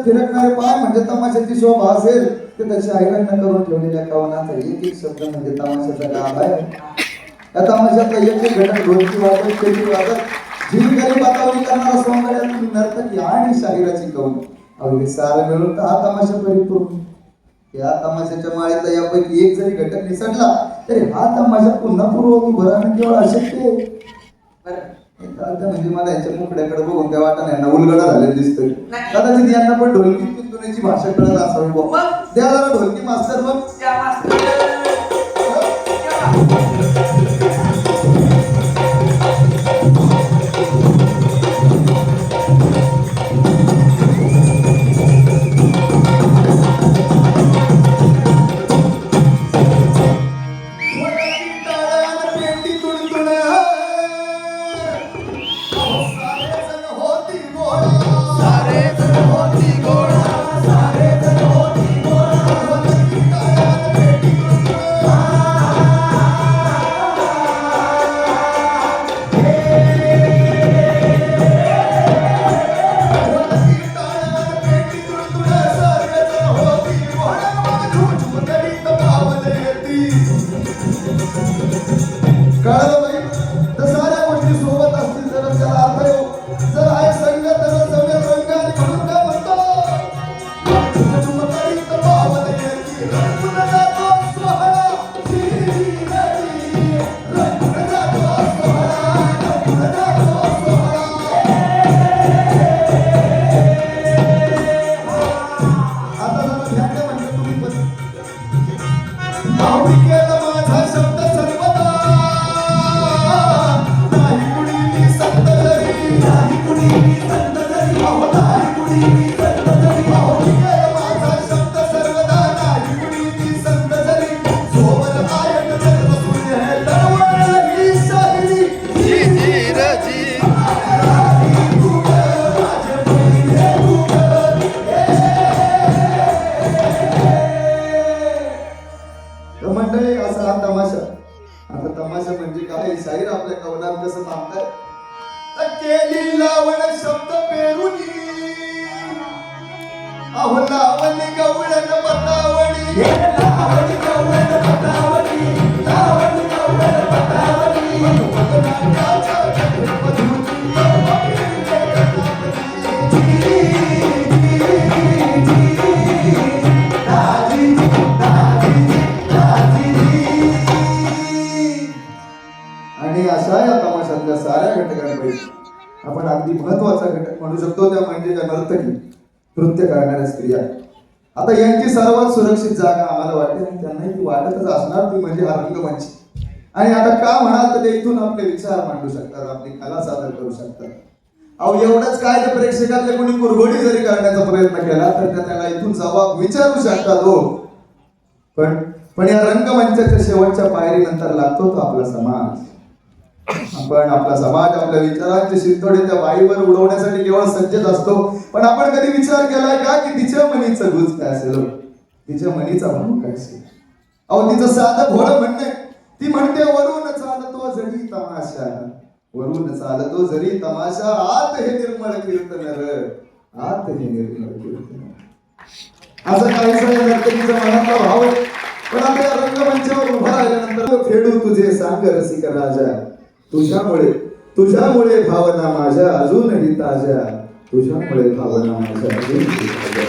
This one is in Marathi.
फिरकणारे पाय म्हणजे तमाशाची शोभा असेल तर त्याची आईरांना करून ठेवलेल्या कवनाचा एक एक शब्द म्हणजे तमाशाचा गाभ आहे. या तमाशातला एक एक घटक ढोलकी वाजत, पेटी वाजत, झिलगरी बातावणी करणारा सौंदर्यातील नर्तकी आणि शाहिराची कवन अवघे सारं मिळून तर हा तमाशा परिपूर्ण. या तमाशाच्या माळेतला यापैकी एक जरी घटक निसटला तरी हा तमाशा पुन्हा पूर्ववत भरानं केवळ अशक्य आहे. म्हणजे मला यांच्या मुकड्याकडे बघून त्या वाटाने उलगडा झालेला दिसतोय. कदाचित यांना पण ढोलकी पिंतुण्याची भाषा कळत असावी. द्या जरा ढोलकी मास्तर मग मंडळी असा हा तमाशा. आता तमाशा म्हणजे काय? शाहीर आपल्या कवनात कसं सांगताय, केली लावण शब्द पेरुनी अहो लावणी गवळण बतावणी, लावणी गवळण बतावणी, लावणी गवळण बतावणी, आणि अशा या तमाशातल्या साऱ्या घटकांपैकी आपण अगदी महत्वाचा घटक म्हणू शकतो त्या म्हणजे त्या नर्तकी, नृत्य करणाऱ्या स्त्रिया. आता यांची सर्वात सुरक्षित जागा आम्हाला वाटते आणि त्यांनाही ती वाटतच असणार, ती म्हणजे हा रंगमंच. आणि आता का म्हणाल तर ते इथून आपले विचार मांडू शकतात, आपली कला सादर करू शकतात. अहो एवढंच काय, तर प्रेक्षकातल्या कोणी कुरघोडी जरी करण्याचा प्रयत्न केला तर त्याला इथून जबाब विचारू शकतात हो. पण या रंगमंचाच्या शेवटच्या पायरीनंतर लागतो तो आपला समाज. आपण आपला समाज आपल्या विचारांचे शिंतोडे त्या वाईवर उडवण्यासाठी केवळ सज्जत असतो. पण आपण कधी विचार केलाय का की तिच्या मनीचं गुज काय असेल, तिच्या मनीचा म्हणून काय असेल? अहो तिचं साधं भोळं म्हणणं, ती म्हणते वरून चालतो जरी तमाशा, वरून चालतो जरी तमाशा, आत हे निर्मळ कीर्तन र, आत हे निर्मळ कीर्तन. असं काहीसं नर्तकीचा मनातला भाव आहे. पण आता या रंगमंचावर उभा राहिल्यानंतर फेडू तुझे सांग रसिक राजा, तुझ्यामुळे भावना माझ्या अजूनही ताज्या, तुझ्यामुळे भावना माझ्या अजूनही ताज्या.